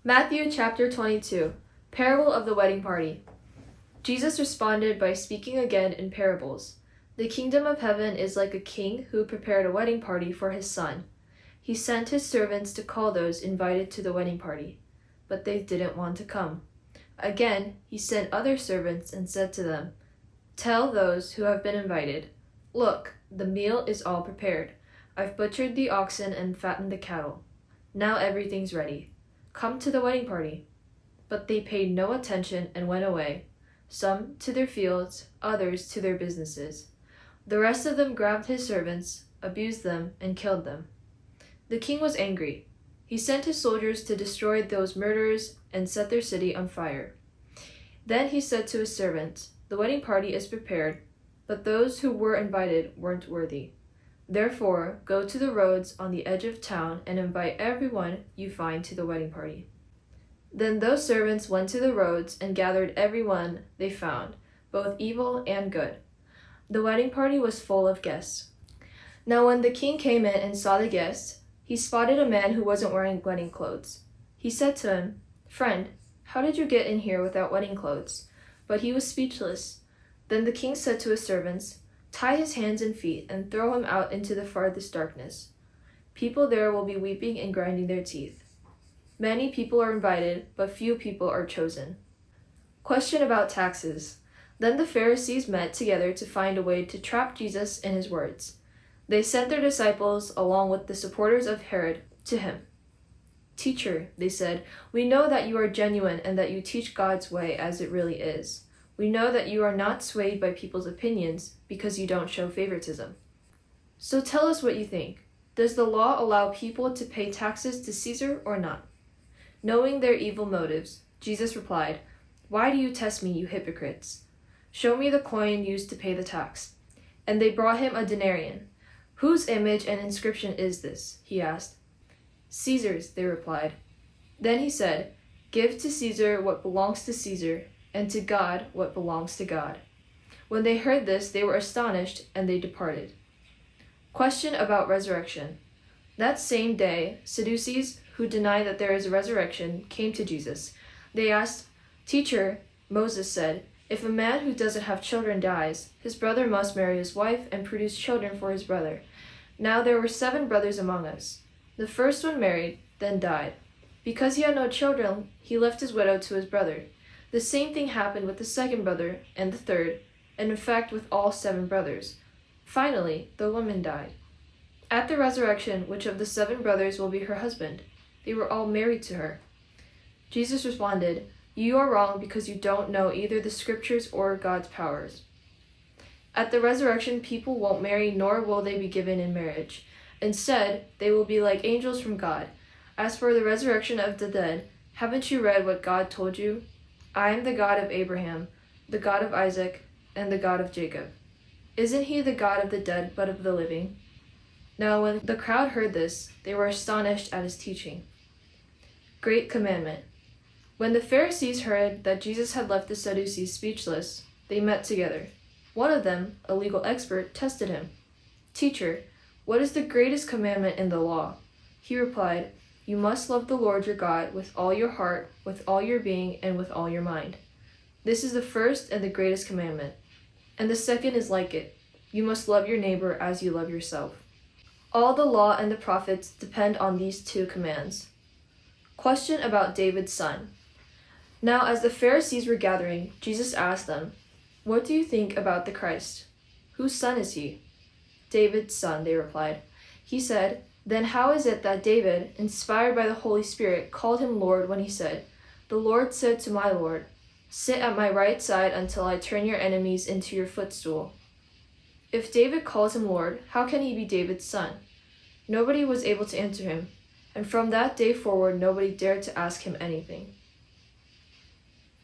Matthew chapter 22, Parable of the Wedding Party. Jesus responded by speaking again in parables. The kingdom of heaven is like a king who prepared a wedding party for his son. He sent his servants to call those invited to the wedding party, but they didn't want to come. Again, he sent other servants and said to them, "Tell those who have been invited, 'Look, the meal is all prepared. I've butchered the oxen and fattened the cattle. Now everything's ready. Come to the wedding party." But they paid no attention and went away, some to their fields, others to their businesses. The rest of them grabbed his servants, abused them, and killed them. The king was angry. He sent his soldiers to destroy those murderers and set their city on fire. Then he said to his servants, "The wedding party is prepared, but those who were invited weren't worthy. Therefore, go to the roads on the edge of town and invite everyone you find to the wedding party." Then those servants went to the roads and gathered everyone they found, both evil and good. The wedding party was full of guests. Now when the king came in and saw the guests, he spotted a man who wasn't wearing wedding clothes. He said to him, "Friend, how did you get in here without wedding clothes?" But he was speechless. Then the king said to his servants, "Tie his hands and feet and throw him out into the farthest darkness. People there will be weeping and grinding their teeth. Many people are invited, but few people are chosen." Question about taxes. Then the Pharisees met together to find a way to trap Jesus in his words. They sent their disciples, along with the supporters of Herod, to him. "Teacher," they said, "we know that you are genuine and that you teach God's way as it really is. We know that you are not swayed by people's opinions because you don't show favoritism. So tell us what you think. Does the law allow people to pay taxes to Caesar or not?" Knowing their evil motives, Jesus replied, "Why do you test me, you hypocrites? Show me the coin used to pay the tax." And they brought him a denarius. "Whose image and inscription is this?" he asked. "Caesar's," they replied. Then he said, "Give to Caesar what belongs to Caesar, and to God what belongs to God." When they heard this, they were astonished, and they departed. Question about resurrection. That same day, Sadducees, who deny that there is a resurrection, came to Jesus. They asked, "Teacher, Moses said, if a man who doesn't have children dies, his brother must marry his wife and produce children for his brother. Now there were 7 brothers among us. The first one married, then died. Because he had no children, he left his widow to his brother. The same thing happened with the second brother and the third, and in fact with all 7 brothers. Finally, the woman died. At the resurrection, which of the 7 brothers will be her husband? They were all married to her." Jesus responded, "You are wrong because you don't know either the scriptures or God's powers. At the resurrection, people won't marry, nor will they be given in marriage. Instead, they will be like angels from God. As for the resurrection of the dead, haven't you read what God told you? I am the God of Abraham, the God of Isaac, and the God of Jacob. Isn't he the God of the dead but of the living?" Now when the crowd heard this, they were astonished at his teaching. Great Commandment. When the Pharisees heard that Jesus had left the Sadducees speechless, they met together. One of them, a legal expert, tested him. "Teacher, what is the greatest commandment in the law?" He replied, "You must love the Lord your God with all your heart, with all your being, and with all your mind. This is the first and the greatest commandment. And the second is like it. You must love your neighbor as you love yourself. All the law and the prophets depend on these 2 commands." Question about David's son. Now as the Pharisees were gathering, Jesus asked them, "What do you think about the Christ? Whose son is he?" "David's son," they replied. He said, "Then how is it that David, inspired by the Holy Spirit, called him Lord when he said, 'The Lord said to my Lord, sit at my right side until I turn your enemies into your footstool'? If David calls him Lord, how can he be David's son?" Nobody was able to answer him, and from that day forward nobody dared to ask him anything.